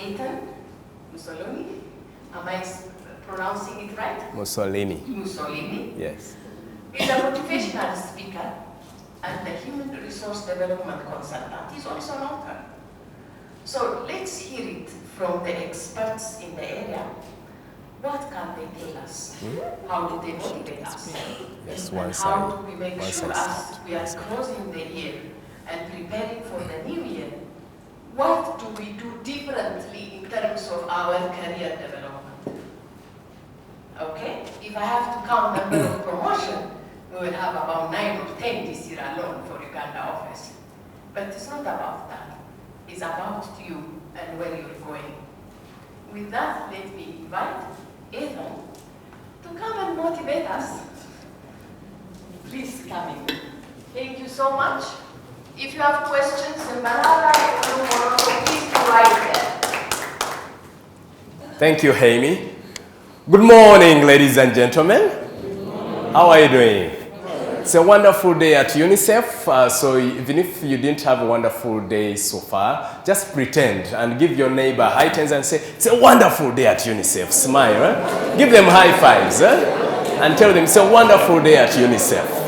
Ethan Musolini. Am I pronouncing it right? Musolini. Musolini. Yes. Is a motivational speaker and a human resource development consultant. He's also an author. So let's hear it from the experts in the area. What can they tell us? How do they motivate us? Yes, and how do we make sure as we are closing the year and preparing for the new year, what do we do differently in terms of our career development? Okay? If I have to count the number of promotion, we will have about 9 or 10 this year alone for Uganda office. But it's not about that. It's about you and where you're going. With that, let me invite Ethan to come and motivate us. Please come in. Thank you so much. If you have questions, please write them. Thank you, Amy. Good morning, ladies and gentlemen. How are you doing? It's a wonderful day at UNICEF, so even if you didn't have a wonderful day so far, just pretend and give your neighbor high tens and say, it's a wonderful day at UNICEF. Smile, eh? Give them high fives, and tell them it's a wonderful day at UNICEF.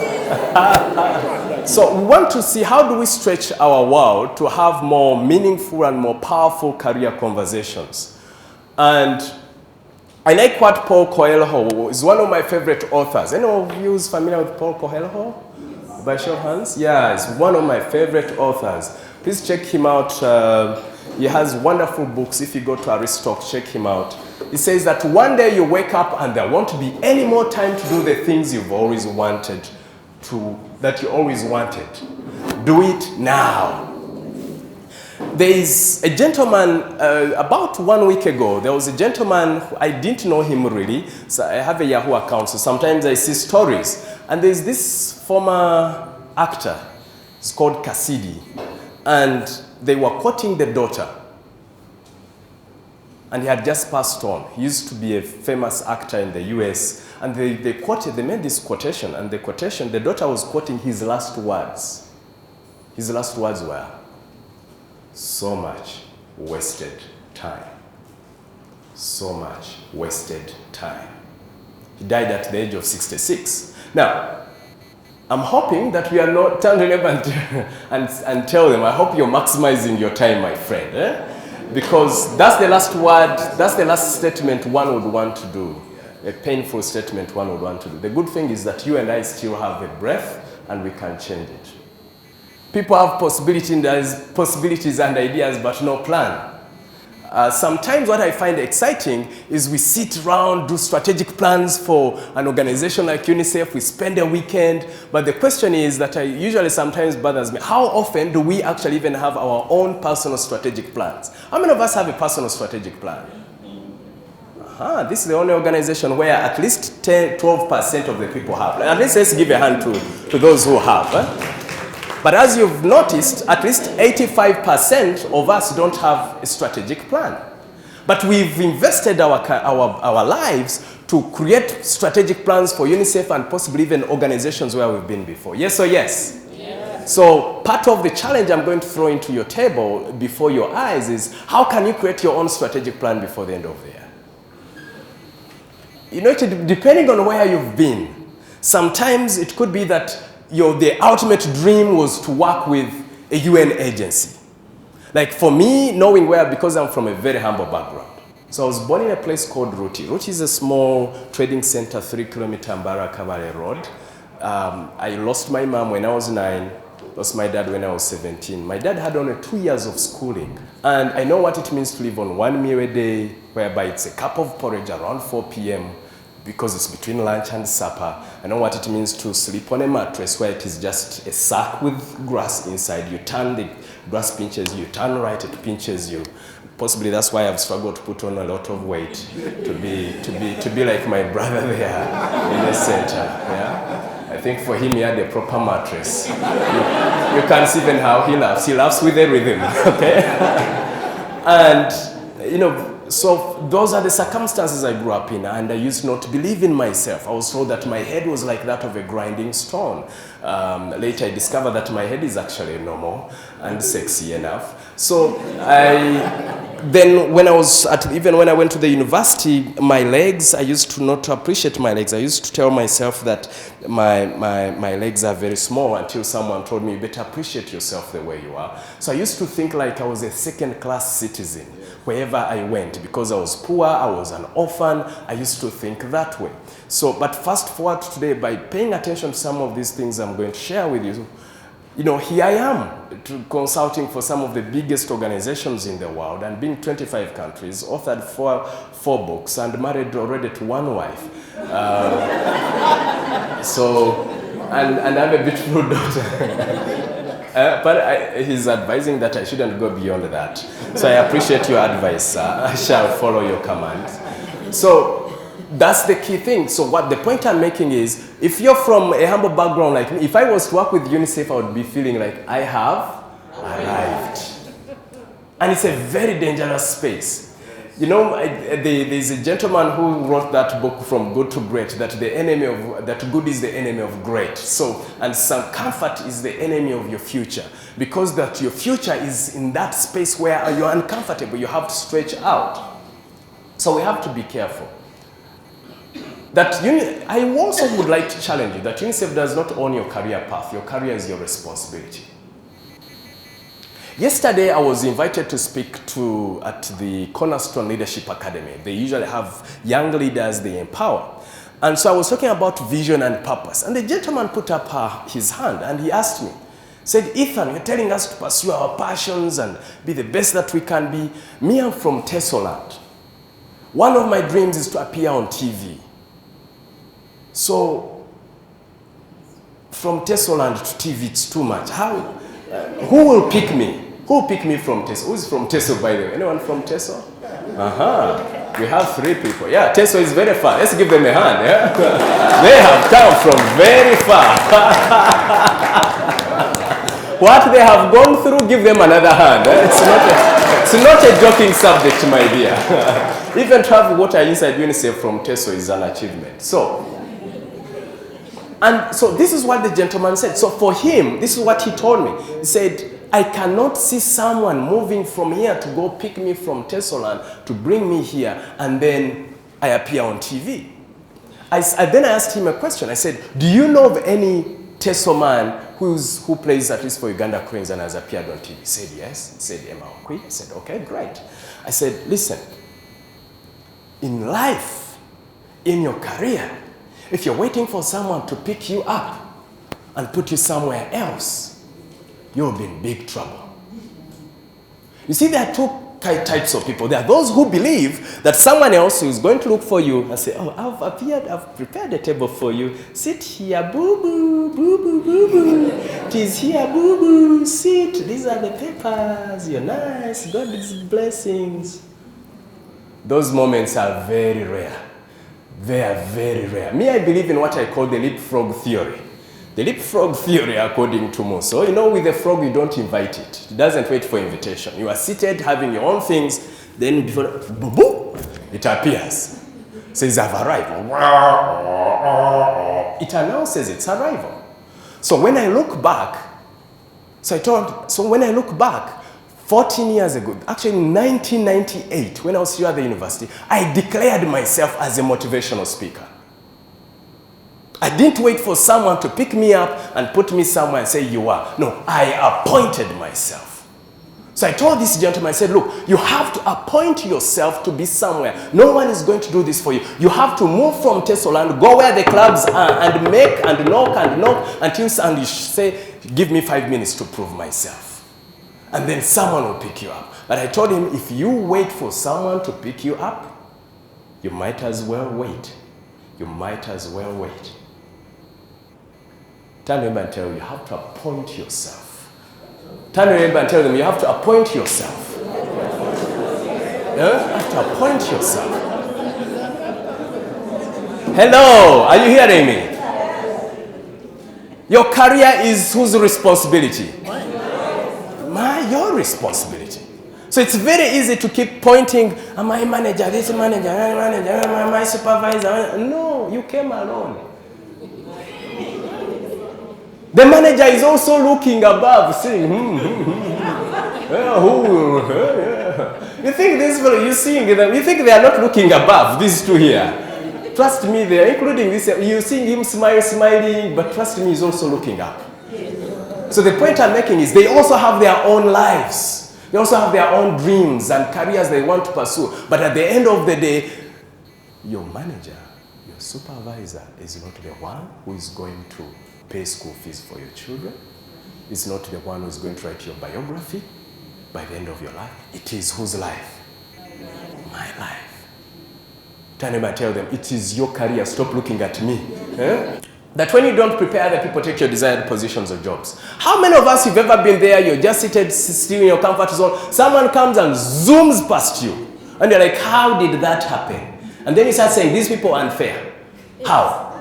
So we want to see how do we stretch our world to have more meaningful and more powerful career conversations. And I like what Paul Coelho is one of my favorite authors. Any of you is familiar with Paul Coelho? By show of hands? Yeah, he's one of my favorite authors. Please check him out. He has wonderful books. If you go to Aristotle, check him out. He says that one day you wake up and there won't be any more time to do the things you've always wanted to, that you always wanted. Do it now. There is a gentleman, about 1 week ago, there was a gentleman, who I didn't know him really, so I have a Yahoo account, so sometimes I see stories. And there's this former actor, it's called Cassidy, and they were quoting the daughter. And he had just passed on. He used to be a famous actor in the US, and they made this quotation, and the quotation, the daughter was quoting his last words. His last words were, so much wasted time. So much wasted time. He died at the age of 66. Now, I'm hoping that we are not turn relevant and tell them, I hope you're maximizing your time, my friend. Because that's the last word, that's the last statement one would want to do. A painful statement one would want to do. The good thing is that you and I still have a breath and we can change it. People have possibilities and ideas, but no plan. Sometimes what I find exciting is we sit around, do strategic plans for an organization like UNICEF, we spend a weekend, but the question is that usually sometimes bothers me, how often do we actually even have our own personal strategic plans? How many of us have a personal strategic plan? This is the only organization where at least 12% of the people have. At least let's give a hand to those who have. But as you've noticed, at least 85% of us don't have a strategic plan. But we've invested our lives to create strategic plans for UNICEF and possibly even organizations where we've been before. Yes or yes? Yes. So part of the challenge I'm going to throw into your table before your eyes is how can you create your own strategic plan before the end of the year? You know, depending on where you've been, sometimes it could be that the ultimate dream was to work with a UN agency. Like for me, knowing where, because I'm from a very humble background. So I was born in a place called Ruti. Ruti is a small trading center, 3-kilometer Mbara-Kabale Road. I lost my mom when I was 9, lost my dad when I was 17. My dad had only 2 years of schooling. And I know what it means to live on 1 meal a day, whereby it's a cup of porridge around 4 p.m., because it's between lunch and supper. I know what it means to sleep on a mattress where it is just a sack with grass inside. You turn, the grass pinches you, turn right, it pinches you. Possibly that's why I've struggled to put on a lot of weight, to be like my brother there in the center. Yeah? I think for him he had a proper mattress. You can't see even how he laughs. He laughs with a rhythm, okay? And, you know, so those are the circumstances I grew up in, and I used not to believe in myself. I was told that my head was like that of a grinding stone. Later I discovered that my head is actually normal and sexy enough. So then when I was even when I went to the university, my legs, I used to not appreciate my legs. I used to tell myself that my legs are very small until someone told me, you better appreciate yourself the way you are. So I used to think like I was a second-class citizen wherever I went. Because I was poor, I was an orphan, I used to think that way. So, but fast forward today, by paying attention to some of these things I'm going to share with you, you know, here I am consulting for some of the biggest organizations in the world and being 25 countries, authored four books and married already to one wife. And I have a beautiful daughter. But he's advising that I shouldn't go beyond that. So I appreciate your advice. I shall follow your commands. So that's the key thing. So what the point I'm making is, if you're from a humble background like me, if I was to work with UNICEF, I would be feeling like I have arrived. And it's a very dangerous space. You know, there's a gentleman who wrote that book, From Good to Great, that good is the enemy of great. So, and some comfort is the enemy of your future, because that your future is in that space where you're uncomfortable. You have to stretch out. So we have to be careful. I also would like to challenge you that UNICEF does not own your career path. Your career is your responsibility. Yesterday, I was invited to speak at the Cornerstone Leadership Academy. They usually have young leaders they empower. And so I was talking about vision and purpose. And the gentleman put up his hand and he asked me, said, Ethan, you're telling us to pursue our passions and be the best that we can be. Me, I'm from Tesoland. One of my dreams is to appear on TV. So, from Tesoland to TV, it's too much. Who will pick me? Who will pick me from Teso? Who's from Teso, by the way? Anyone from Teso? We have 3 people. Yeah, Teso is very far. Let's give them a hand. Yeah? They have come from very far. What they have gone through, give them another hand. It's not a joking subject, my dear. Even to have water inside UNICEF from Teso is an achievement. And so this is what the gentleman said. So for him, this is what he told me. He said, I cannot see someone moving from here to go pick me from Tesoland to bring me here, and then I appear on TV. Then I asked him a question. I said, do you know of any Teso man who plays at least for Uganda Cranes and has appeared on TV? He said, yes. He said, Emma Okwi. I said, okay, great. I said, listen, in life, in your career, if you're waiting for someone to pick you up and put you somewhere else, you'll be in big trouble. You see, there are 2 types of people. There are those who believe that someone else is going to look for you and say, oh, I've prepared a table for you. Sit here, boo-boo, boo-boo, boo-boo. It is here, boo-boo, sit. These are the papers. You're nice. God's blessings. Those moments are very rare. They are very rare. Me, I believe in what I call the leapfrog theory. The leapfrog theory, according to Musolini. You know, with a frog, you don't invite it. It doesn't wait for invitation. You are seated, having your own things, then before, boom, it appears. Says, I've arrived. It announces its arrival. So when I look back, 14 years ago, actually in 1998, when I was here at the university, I declared myself as a motivational speaker. I didn't wait for someone to pick me up and put me somewhere and say, you are. No, I appointed myself. So I told this gentleman, I said, look, you have to appoint yourself to be somewhere. No one is going to do this for you. You have to move from Tesoland, go where the clubs are, and make and knock until you say, give me 5 minutes to prove myself. And then someone will pick you up. But I told him, if you wait for someone to pick you up, you might as well wait. You might as well wait. Turn to him and tell him, you have to appoint yourself. Turn to him and tell them, you have to appoint yourself. You have to appoint yourself. Hello, are you hearing me? Your career is whose responsibility? Your responsibility. So it's very easy to keep pointing, am I manager, this manager, am I supervisor? No, you came alone. The manager is also looking above, saying, You think think these people, you think they are not looking above, these two here. Trust me, they are including this. You see him smiling, but trust me, he's also looking up. So the point I'm making is they also have their own lives. They also have their own dreams and careers they want to pursue. But at the end of the day, your manager, your supervisor is not the one who is going to pay school fees for your children. It's not the one who is going to write your biography by the end of your life. It is whose life? My life. Turn them and tell them, it is your career, stop looking at me. That when you don't prepare other people take your desired positions or jobs. How many of us have ever been there, you're just seated still in your comfort zone, someone comes and zooms past you, and you're like, how did that happen? And then you start saying, these people are unfair. How?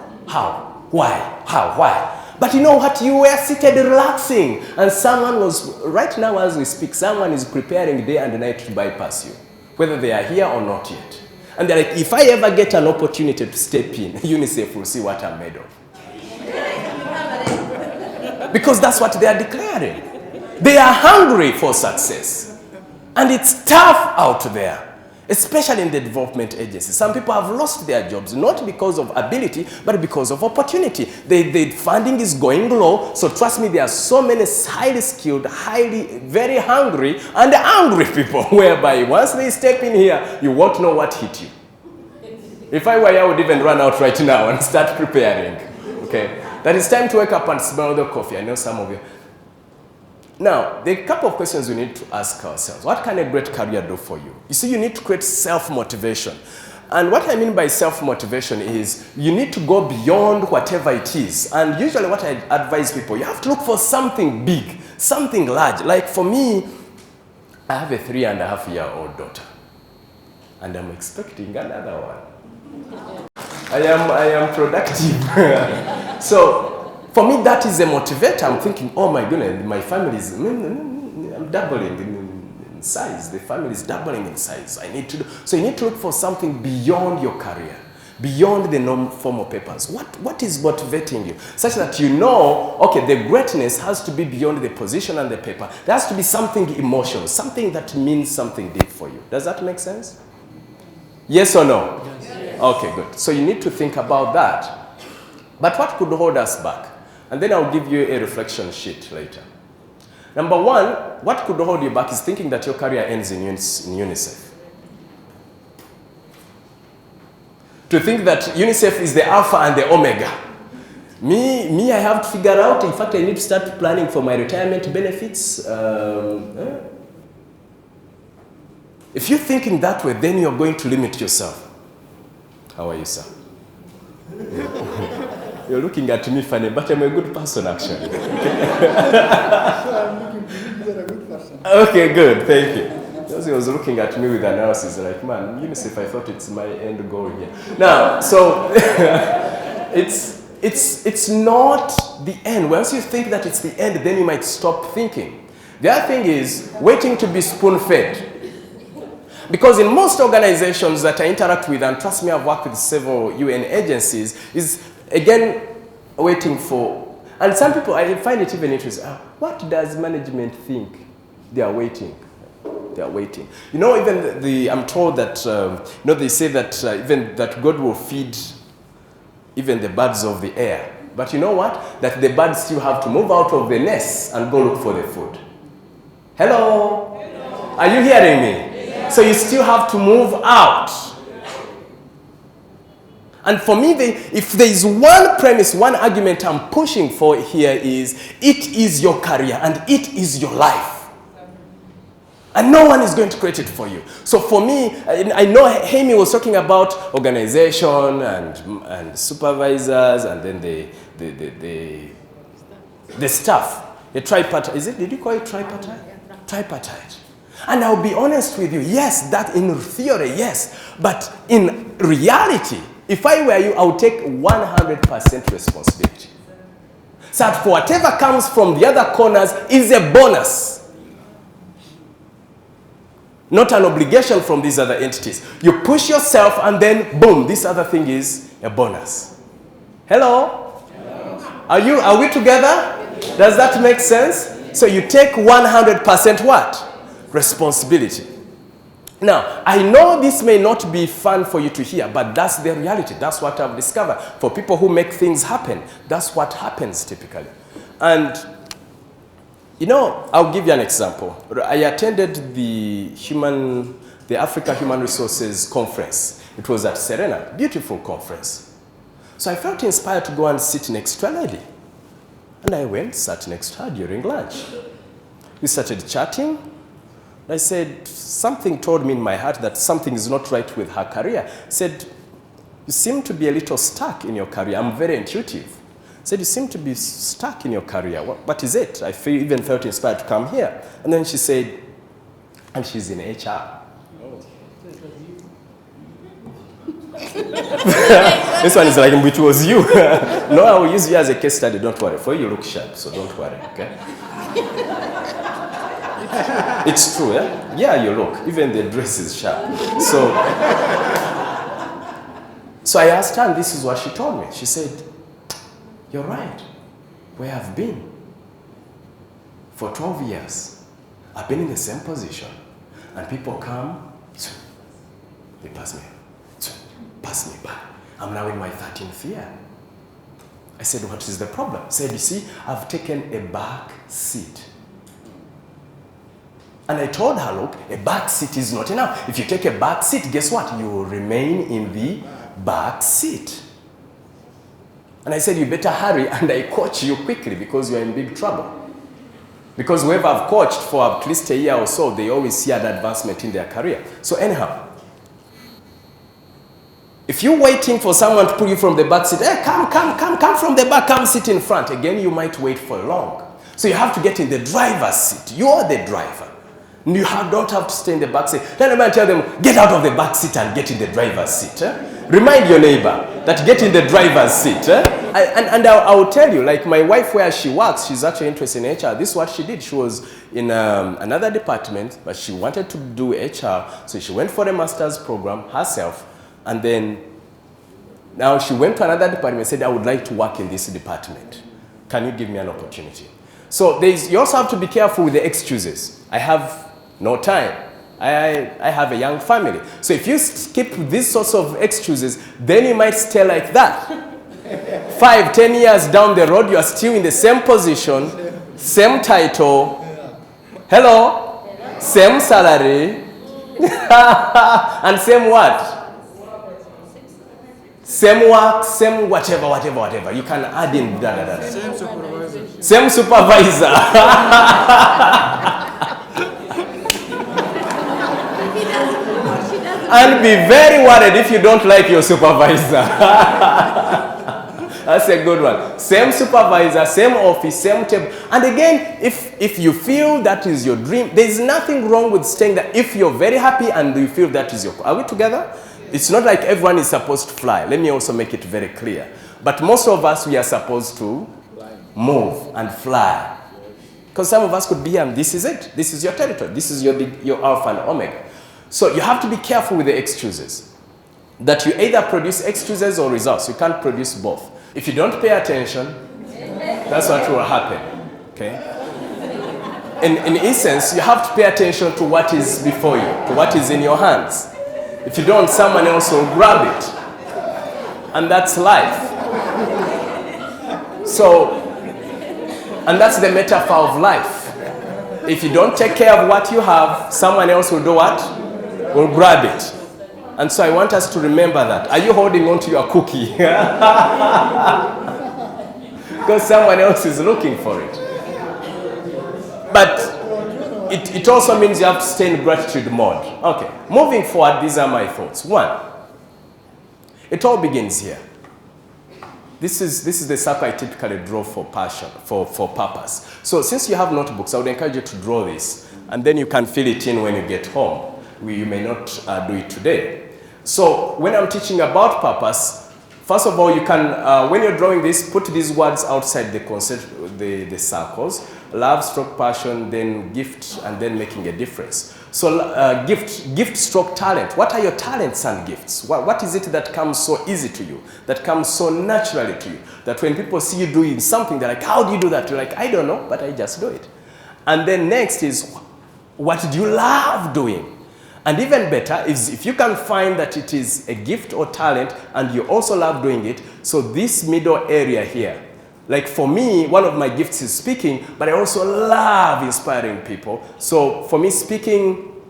Why? How? Why? But you know what? You were seated relaxing, and someone was, right now as we speak, someone is preparing day and night to bypass you, whether they are here or not yet. And they're like, if I ever get an opportunity to step in, UNICEF will see what I'm made of. Because that's what they are declaring. They are hungry for success. And it's tough out there, especially in the development agencies. Some people have lost their jobs, not because of ability, but because of opportunity. The funding is going low, so trust me, there are so many highly skilled, very hungry, and angry people, whereby once they step in here, you won't know what hit you. If I were you, I would even run out right now and start preparing. Okay? That it's time to wake up and smell the coffee. I know some of you. Now, there are a couple of questions we need to ask ourselves. What can a great career do for you? You see, you need to create self-motivation. And what I mean by self-motivation is you need to go beyond whatever it is. And usually what I advise people, you have to look for something big, something large. Like for me, I have a 3.5-year-old daughter. And I'm expecting another one. I am productive. So, for me, that is a motivator. I'm thinking, oh my goodness, my family is, I'm doubling in size. The family is doubling in size. So you need to look for something beyond your career, beyond the normal papers. What is motivating you? Such that you know, okay, the greatness has to be beyond the position and the paper. There has to be something emotional, something that means something deep for you. Does that make sense? Yes or no? Yes. Okay, good. So you need to think about that. But what could hold us back? And then I'll give you a reflection sheet later. Number one, what could hold you back is thinking that your career ends in UNICEF. To think that UNICEF is the alpha and the omega. Me, I have to figure out, in fact, I need to start planning for my retirement benefits. If you're thinking that way, then you're going to limit yourself. How are you, sir? You're looking at me funny, but I'm a good person, actually. I'm looking to you, you're a good person. Okay, good, thank you. Because he was looking at me with analysis, like, man, UNICEF, I thought it's my end goal here. Now, so, it's not the end. Once you think that it's the end, then you might stop thinking. The other thing is waiting to be spoon-fed. Because in most organizations that I interact with, and trust me, I've worked with several UN agencies, is again waiting for, and some people, I find it even interesting, what does management think? They are waiting. They are waiting. You know, even I'm told that, they say that even that God will feed even the birds of the air. But you know what? That the birds still have to move out of the nest and go look for the food. Hello? Hello. Are you hearing me? So you still have to move out. And for me, if there is one premise, one argument I'm pushing for here is, it is your career and it is your life. And no one is going to create it for you. So for me, I know Amy was talking about organization and supervisors and then the staff. The tripartite, did you call it tripartite? Tripartite. And I'll be honest with you, yes, that in theory, yes. But in reality, if I were you, I would take 100% responsibility. So that for whatever comes from the other corners is a bonus. Not an obligation from these other entities. You push yourself and then, boom, this other thing is a bonus. Hello? Hello. Are we together? Does that make sense? So you take 100% what? Responsibility. Now, I know this may not be fun for you to hear, but that's the reality. That's what I've discovered. For people who make things happen, that's what happens typically. And, you know, I'll give you an example. I attended the Africa Human Resources Conference. It was at Serena, beautiful conference. So I felt inspired to go and sit next to a lady. And I went, sat next to her during lunch. We started chatting. I said, something told me in my heart that something is not right with her career. I said, you seem to be a little stuck in your career. I'm very intuitive. I said, you seem to be stuck in your career. What is it? I even felt inspired to come here. And then she said, and she's in HR. This one is like, which was you. No, I will use you as a case study. Don't worry. For you, you look sharp, so don't worry, okay? It's true, yeah? Yeah, you look. Even the dress is sharp. So I asked her, and this is what she told me. She said, you're right. Where I've been for 12 years. I've been in the same position. And people come, they pass me by. I'm now in my 13th year. I said, what is the problem? She said, you see, I've taken a back seat. And I told her, look, a back seat is not enough. If you take a back seat, guess what? You will remain in the back seat. And I said, you better hurry, and I coach you quickly because you're in big trouble. Because whoever I've coached for at least a year or so, they always see an advancement in their career. So anyhow, if you're waiting for someone to pull you from the back seat, hey, come from the back, come sit in front. Again, you might wait for long. So you have to get in the driver's seat. You're the driver. You don't have to stay in the back seat. Then I tell them, get out of the back seat and get in the driver's seat. Remind your neighbor that get in the driver's seat. And I will tell you, like my wife where she works, she's actually interested in HR. This is what she did. She was in another department, but she wanted to do HR. So she went for a master's program herself. And then now she went to another department and said, I would like to work in this department. Can you give me an opportunity? So you also have to be careful with the excuses. I have no time. I have a young family. So if you skip these sorts of excuses, then you might stay like that. 5, 10 years down the road, you are still in the same position, same title, hello, same salary, and same what? Same work, same whatever. You can add in Same supervisor. Same supervisor. And be very worried if you don't like your supervisor. That's a good one. Same supervisor, same office, same table. And again, if you feel that is your dream, there is nothing wrong with staying there. If you're very happy and you feel that is your... Are we together? It's not like everyone is supposed to fly. Let me also make it very clear. But most of us, we are supposed to move and fly. Because some of us could be, this is it. This is your territory. This is your alpha and omega. So you have to be careful with the excuses. That you either produce excuses or results. You can't produce both. If you don't pay attention, that's what will happen. Okay? In essence, you have to pay attention to what is before you, to what is in your hands. If you don't, someone else will grab it. And that's life. So, and that's the metaphor of life. If you don't take care of what you have, someone else will do what? Will grab it. And so I want us to remember that. Are you holding on to your cookie? Because someone else is looking for it. But it also means you have to stay in gratitude mode. Okay, moving forward, these are my thoughts. 1, it all begins here. This is the circle I typically draw for passion, for purpose. So since you have notebooks, I would encourage you to draw this, and then you can fill it in when you get home. You may not do it today. So when I'm teaching about purpose, first of all, you can, when you're drawing this, put these words outside the concept, the circles. Love, stroke, passion, then gift, and then making a difference. So gift, stroke, talent. What are your talents and gifts? What is it that comes so easy to you? That comes so naturally to you? That when people see you doing something, they're like, how do you do that? You're like, I don't know, but I just do it. And then next is, what do you love doing? And even better is if you can find that it is a gift or talent and you also love doing it. So this middle area here, like for me, one of my gifts is speaking, but I also love inspiring people. So for me, speaking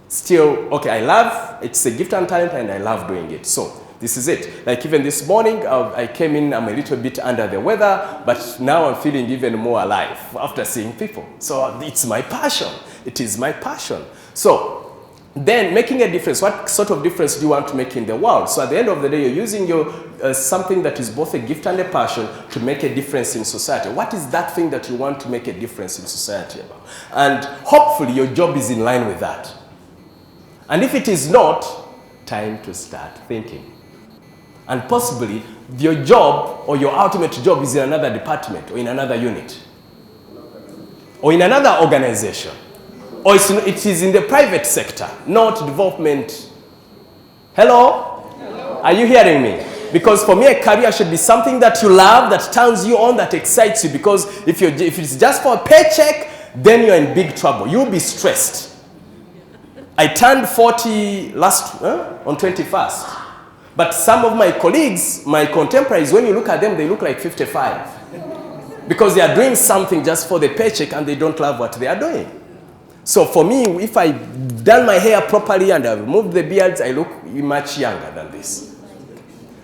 still, okay, I love, it's a gift and talent and I love doing it. So this is it. Like even this morning, I came in, I'm a little bit under the weather, but now I'm feeling even more alive after seeing people. So it's my passion. It is my passion. So then making a difference, what sort of difference do you want to make in the world? So at the end of the day, you're using your something that is both a gift and a passion to make a difference in society. What is that thing that you want to make a difference in society about? And hopefully your job is in line with that. And if it is not, time to start thinking. And possibly your job or your ultimate job is in another department or in another unit or in another organization. Or it is in the private sector, not development. Hello? Hello? Are you hearing me? Because for me, a career should be something that you love, that turns you on, that excites you. Because if it's just for a paycheck, then you're in big trouble. You'll be stressed. I turned 40 on 21st. But some of my colleagues, my contemporaries, when you look at them, they look like 55. Because they are doing something just for the paycheck and they don't love what they are doing. So for me, if I've done my hair properly and I've removed the beards, I look much younger than this.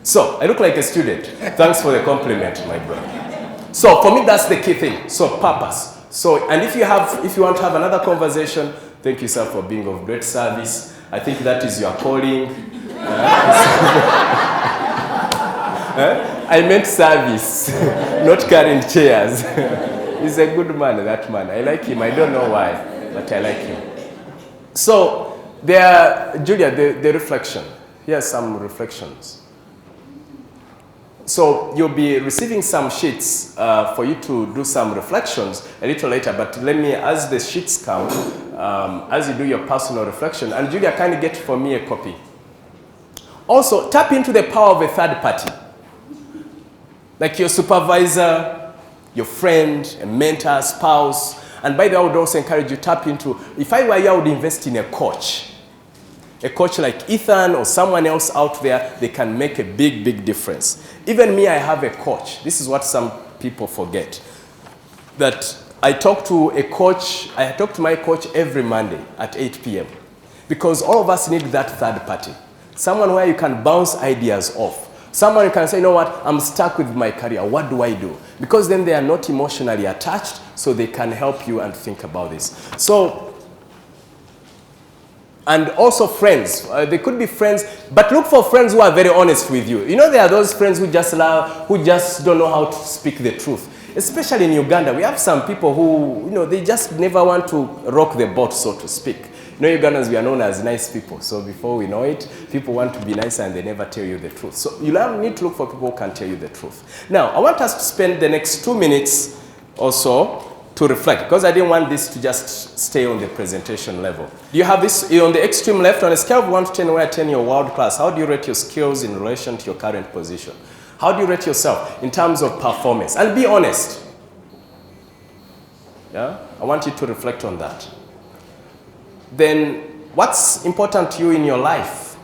So I look like a student. Thanks for the compliment, my brother. So for me, that's the key thing. So purpose. So, and if you want to have another conversation, thank you, sir, for being of great service. I think that is your calling. I meant service, not carrying chairs. He's a good man, that man. I like him. I don't know why, but I like him. So, Julia, the reflection. Here are some reflections. So, you'll be receiving some sheets for you to do some reflections a little later, but let me, as the sheets come, as you do your personal reflection, and Julia, kindly get for me a copy. Also, tap into the power of a third party. Like your supervisor, your friend, a mentor, spouse. And by the way, I would also encourage you to tap into, if I were you, I would invest in a coach. A coach like Ethan or someone else out there, they can make a big, big difference. Even me, I have a coach. This is what some people forget. That I talk to my coach every Monday at 8 p.m. Because all of us need that third party. Someone where you can bounce ideas off. Someone you can say, you know what, I'm stuck with my career. What do I do? Because then they are not emotionally attached, so they can help you and think about this. So, and also friends. They could be friends, but look for friends who are very honest with you. You know, there are those friends who just don't know how to speak the truth. Especially in Uganda, we have some people who, they just never want to rock the boat, so to speak. Ugandans, we are known as nice people. So before we know it, people want to be nice and they never tell you the truth. So you need to look for people who can tell you the truth. Now, I want us to spend the next 2 minutes or so to reflect, because I didn't want this to just stay on the presentation level. Do you have this on the extreme left? On a scale of 1 to 10, where 10 you're world class, how do you rate your skills in relation to your current position? How do you rate yourself in terms of performance? And be honest. Yeah? I want you to reflect on that. Then what's important to you in your life?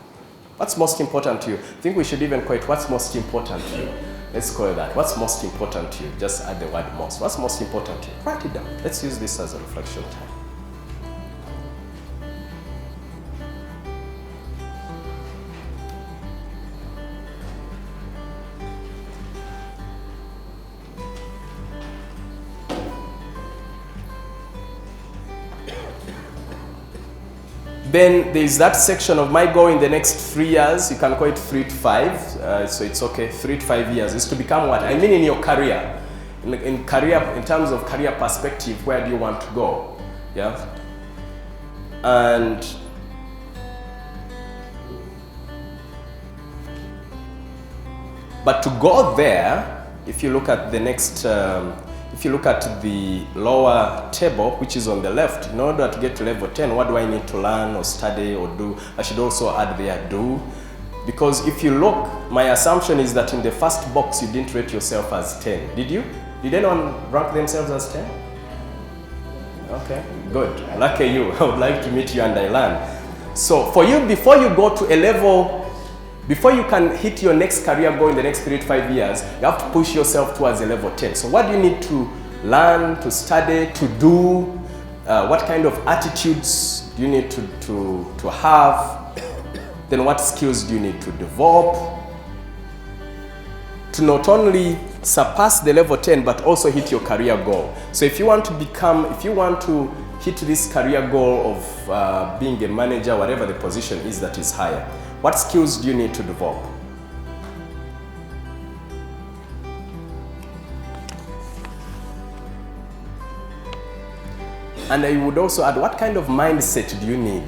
What's most important to you? I think we should even call it what's most important to you. Let's call it that. What's most important to you? Just add the word most. What's most important to you? Write it down. Let's use this as a reflection time. Then there's that section of my goal in the next 3 years. You can call it 3 to 5. So it's okay. 3 to 5 years is to become what? I mean, in your career, in terms of career perspective, where do you want to go? Yeah. And but to go there, if you look at the next. If you look at the lower table, which is on the left, in order to get to level 10, what do I need to learn or study or do? I should also add there do. Because if you look, my assumption is that in the first box, you didn't rate yourself as 10. Did you? Did anyone rank themselves as 10? Okay, good. Lucky you. I would like to meet you and I learn. So for you, before you go to a level, before you can hit your next career goal in the next 3 to 5 years, you have to push yourself towards a level 10. So what do you need to learn, to study, to do? What kind of attitudes do you need to have? Then what skills do you need to develop to not only surpass the level 10 but also hit your career goal? So if you want to hit this career goal of being a manager, whatever the position is that is higher, what skills do you need to develop? And I would also add, what kind of mindset do you need?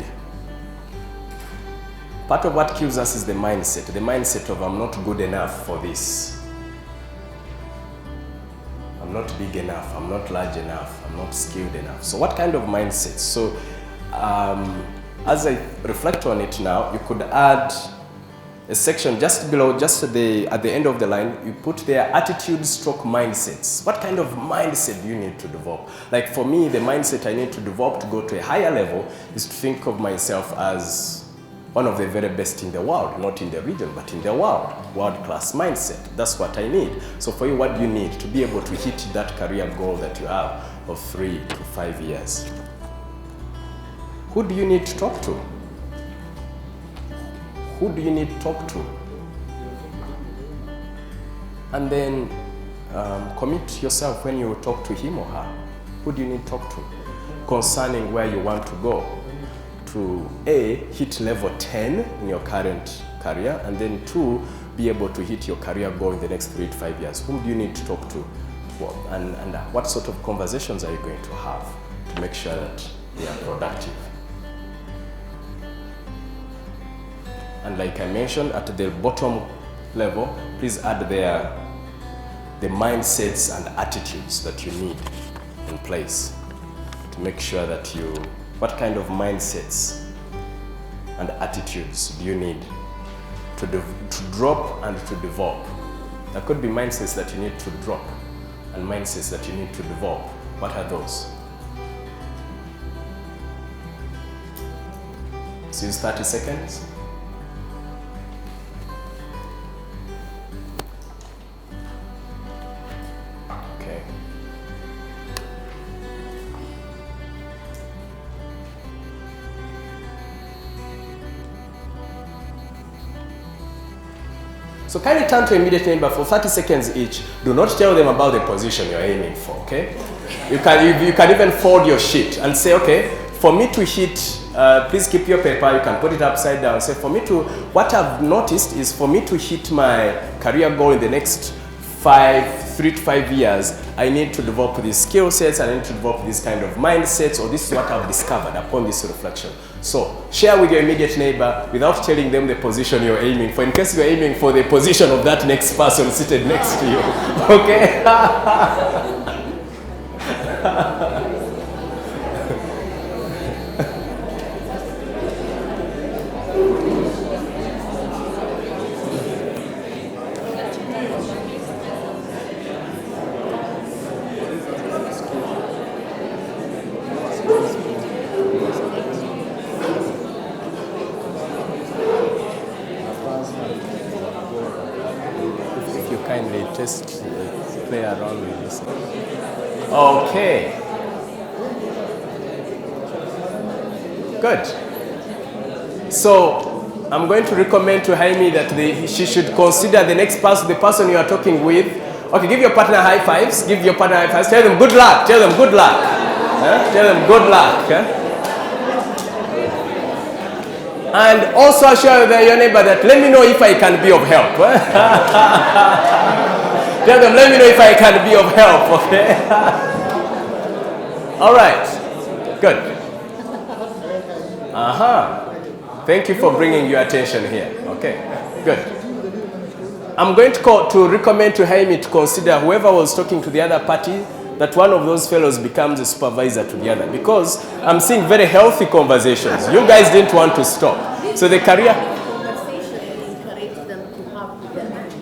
Part of what kills us is the mindset of I'm not good enough for this. I'm not big enough, I'm not large enough, I'm not skilled enough. So what kind of mindset? So as I reflect on it now, you could add a section just below, at the end of the line, you put there attitude stroke mindsets. What kind of mindset do you need to develop? Like for me, the mindset I need to develop to go to a higher level is to think of myself as one of the very best in the world, not in the region, but in the world. World-class mindset. That's what I need. So for you, what do you need to be able to hit that career goal that you have of 3 to 5 years? Who do you need to talk to? Who do you need to talk to? And then commit yourself when you talk to him or her. Who do you need to talk to concerning where you want to go? To A, hit level 10 in your current career, and then 2, be able to hit your career goal in the next 3 to 5 years. Whom do you need to talk to? And what sort of conversations are you going to have to make sure that they are productive? And like I mentioned, at the bottom level, please add there the mindsets and attitudes that you need in place to make sure that what kind of mindsets and attitudes do you need to drop and to develop? There could be mindsets that you need to drop and mindsets that you need to develop. What are those? Let's use 30 seconds. Okay. So kindly turn to your immediate neighbor for 30 seconds each. Do not tell them about the position you're aiming for, okay? You can even fold your sheet and say, okay, for me to hit, please keep your paper, you can put it upside down. Say, what I've noticed is for me to hit my career goal in the next 3 to 5 years, I need to develop these skill sets, I need to develop this kind of mindsets, or this is what I've discovered upon this reflection. So share with your immediate neighbor without telling them the position you're aiming for, in case you're aiming for the position of that next person seated next to you. Okay? Kindly just play around with this. Okay. Good. So I'm going to recommend to Jaime that she should consider the next person, the person you are talking with. Okay, give your partner high fives. Give your partner high fives. Tell them good luck. Tell them good luck. Tell them good luck. And also assure your neighbor that let me know if I can be of help. Tell them, let me know if I can be of help, okay? All right, good. Thank you for bringing your attention here, okay, good. I'm going to recommend to Jaime to consider whoever was talking to the other party, that one of those fellows becomes a supervisor to the other, because I'm seeing very healthy conversations. You guys didn't want to stop. So the career... Conversation encourage them to have with their hand.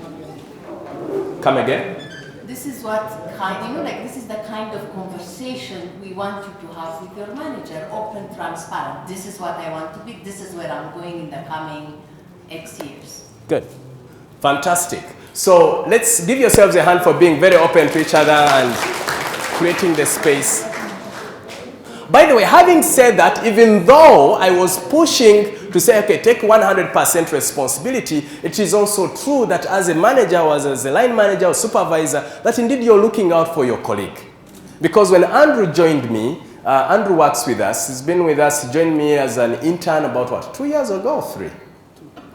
Come again? This is what kind, this is the kind of conversation we want you to have with your manager, open, transparent. This is what I want to be, this is where I'm going in the coming X years. Good. Fantastic. So let's give yourselves a hand for being very open to each other and creating the space. By the way, having said that, even though I was pushing to say, okay, take 100% responsibility, it is also true that as a manager or as a line manager or supervisor, that indeed you're looking out for your colleague. Because when Andrew joined me, Andrew works with us, he's been with us, he joined me as an intern about what, 2 years ago or 3?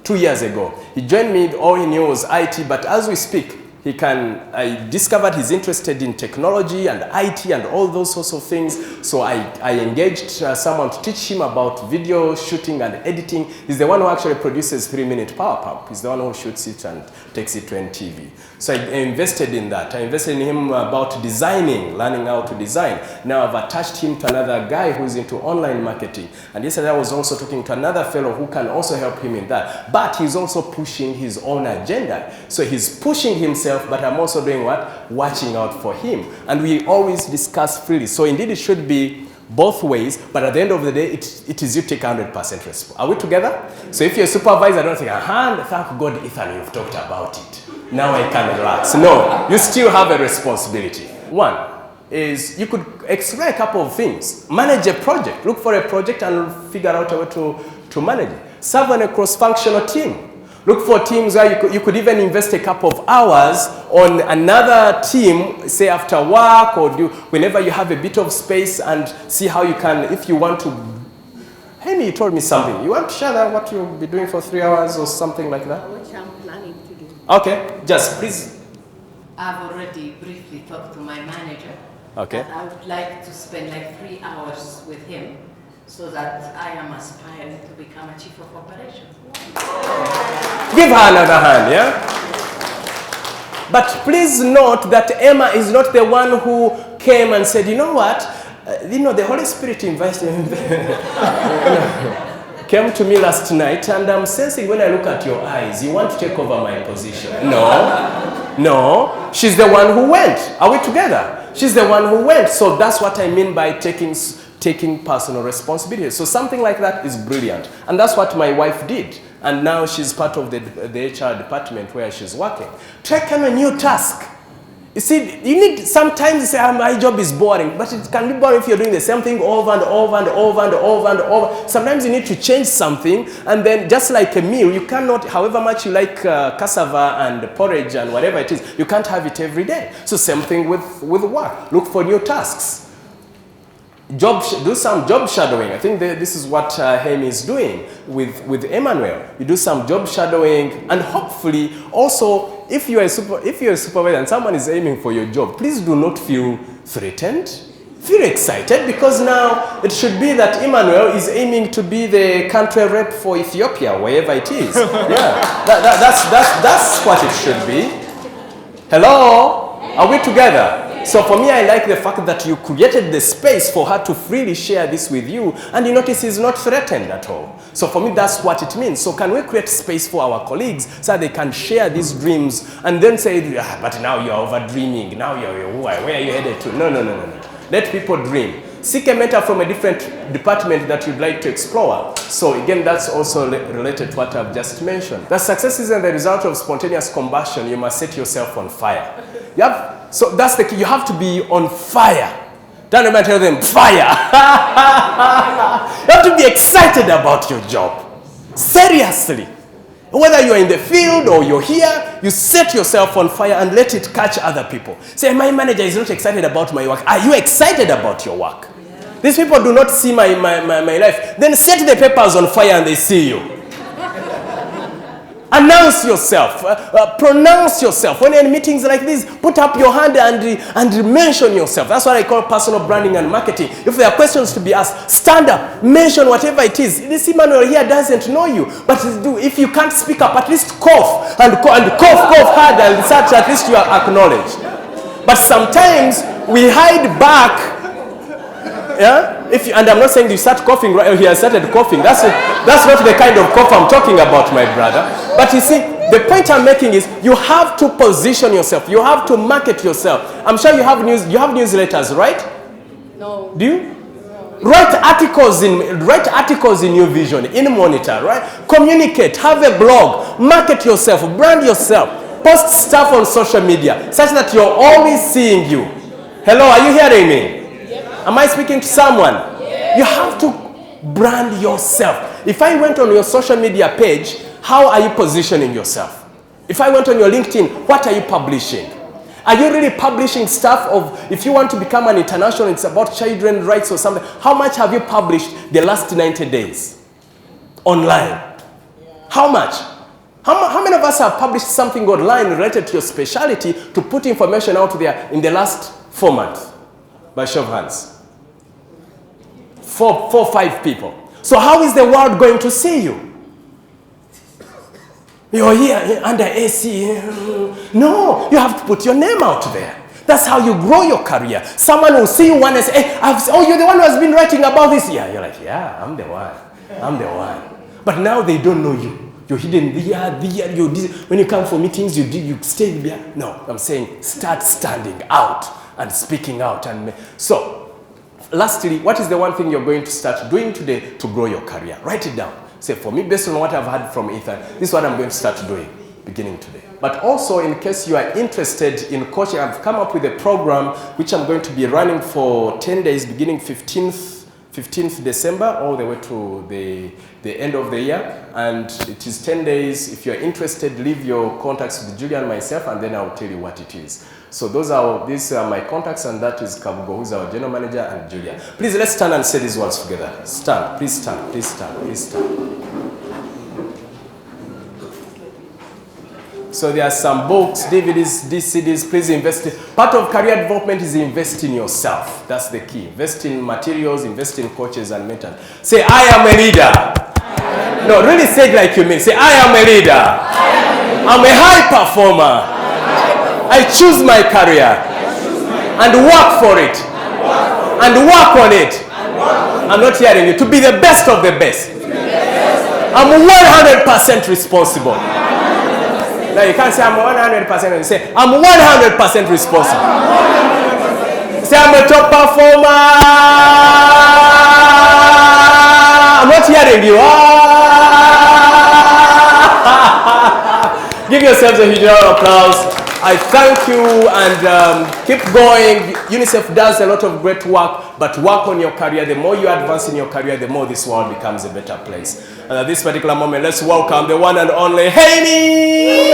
2 years ago. He joined me, all he knew was IT, but as we speak, I discovered he's interested in technology and IT and all those sorts of things. So I engaged someone to teach him about video shooting and editing. He's the one who actually produces 3-minute Power Pump. He's the one who shoots it and takes it to NTV. So I invested in that. I invested in him about designing, learning how to design. Now I've attached him to another guy who's into online marketing. And yesterday I was also talking to another fellow who can also help him in that. But he's also pushing his own agenda. So he's pushing himself, but I'm also doing what? Watching out for him. And we always discuss freely. So indeed it should be both ways, but at the end of the day, it is you take 100% responsibility. Are we together? So if you're a supervisor, don't think, thank God, Ethan, you've talked about it. Now I can relax. No, you still have a responsibility. One is you could explore a couple of things. Manage a project. Look for a project and figure out a way to manage it. Serve on a cross-functional team. Look for teams where you could even invest a couple of hours on another team, say after work or whenever you have a bit of space, and see how you can, if you want to. Amy, you told me something. You want to share that, what you'll be doing for 3 hours or something like that? Which I'm planning to do. Okay, just please. I've already briefly talked to my manager. Okay. I would like to spend like 3 hours with him, so that I am aspiring to become a chief of operations. Give her another hand, yeah? But please note that Emma is not the one who came and said, you know what? The Holy Spirit invited me. Came to me last night, and I'm sensing when I look at your eyes, you want to take over my position. No, she's the one who went. Are we together? She's the one who went. So that's what I mean by taking personal responsibility. So something like that is brilliant. And that's what my wife did. And now she's part of the HR department where she's working. Take on a new task. You see, you need, sometimes you say, my job is boring, but it can be boring if you're doing the same thing over and over and over and over and over. Sometimes you need to change something, and then just like a meal, you cannot, however much you like cassava and porridge and whatever it is, you can't have it every day. So same thing with work. Look for new tasks. Do some job shadowing. I think this is what Hemi is doing with Emmanuel. You do some job shadowing, and hopefully also, if you're a supervisor and someone is aiming for your job, please do not feel threatened. Feel excited, because now it should be that Emmanuel is aiming to be the country rep for Ethiopia, wherever it is. Yeah, that's what it should be. Hello, are we together? So for me, I like the fact that you created the space for her to freely share this with you, and you notice he's not threatened at all. So for me, that's what it means. So can we create space for our colleagues so they can share these dreams and then say, but now you're over dreaming, now where are you headed to? No. Let people dream. Seek a mentor from a different department that you'd like to explore. So again, that's also related to what I've just mentioned. That success isn't the result of spontaneous combustion. You must set yourself on fire. So that's the key. You have to be on fire. Don't ever tell them, fire. You have to be excited about your job. Seriously. Whether you're in the field or you're here, you set yourself on fire and let it catch other people. Say, my manager is not excited about my work. Are you excited about your work? Yeah. These people do not see my life. Then set the papers on fire and they see you. Announce yourself, pronounce yourself. When you're in meetings like this, put up your hand and mention yourself. That's what I call personal branding and marketing. If there are questions to be asked, stand up, mention whatever it is. This Emmanuel here doesn't know you, but if you can't speak up, at least cough and cough hard, and such at least you are acknowledged. But sometimes we hide back. Yeah? And I'm not saying you start coughing right. He has started coughing. That's not the kind of cough I'm talking about, my brother. But you see, The point I'm making is you have to position yourself. You have to market yourself. I'm sure you have newsletters, right? No. Do you? Write articles in New Vision, in Monitor, right? Communicate, have a blog, market yourself, brand yourself, post stuff on social media such that you're always seeing you. Hello, are you hearing me? Yep. Am I speaking to someone? Yep. You have to brand yourself. If I went on your social media page, how are you positioning yourself? If I went on your LinkedIn, what are you publishing? Are you really publishing stuff of, if you want to become an international, it's about children's rights or something, how much have you published the last 90 days online? How much? How many of us have published something online related to your specialty to put information out there in the last 4 months? By show of hands. 5 people. So how is the world going to see you? You're here under AC. No, you have to put your name out there. That's how you grow your career. Someone will see you one and say, hey, oh, you're the one who has been writing about this. Yeah, you're like, yeah, I'm the one. I'm the one. But now they don't know you. You're hidden there. When you come for meetings, you stay there. No, I'm saying start standing out and speaking out. So, lastly, what is the one thing you're going to start doing today to grow your career? Write it down. Say, for me, based on what I've heard from Ethan, this is what I'm going to start doing beginning today. But also, in case you are interested in coaching, I've come up with a program which I'm going to be running for 10 days, beginning 15th December, all the way to the end of the year. And it is 10 days. If you're interested, leave your contacts with Julia and myself, and then I'll tell you what it is. So these are my contacts, and that is Kabugo, who's our general manager, and Julia. Please, let's stand and say these words together. Stand, please stand, please stand, please stand. So there are some books, DVDs, CDs, please invest. Part of career development is invest in yourself. That's the key. Invest in materials, invest in coaches and mentors. Say, I am a leader. No, really say it like you mean. Say, I am a leader. I'm a high performer. I choose my career and work for it and work on it. I'm not hearing you. To be the best of the best. I'm 100% responsible. Now you can't say I'm 100%. You say I'm 100% responsible. Say I'm a top performer. I'm not hearing you. Give yourselves a huge round of applause. I thank you, and keep going. UNICEF does a lot of great work, but work on your career. The more you advance in your career, the more this world becomes a better place. And at this particular moment, let's welcome the one and only Haney!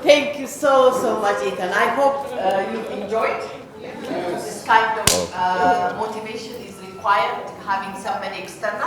Thank you so much, Ethan. I hope you enjoyed. This kind of motivation is required, having somebody external.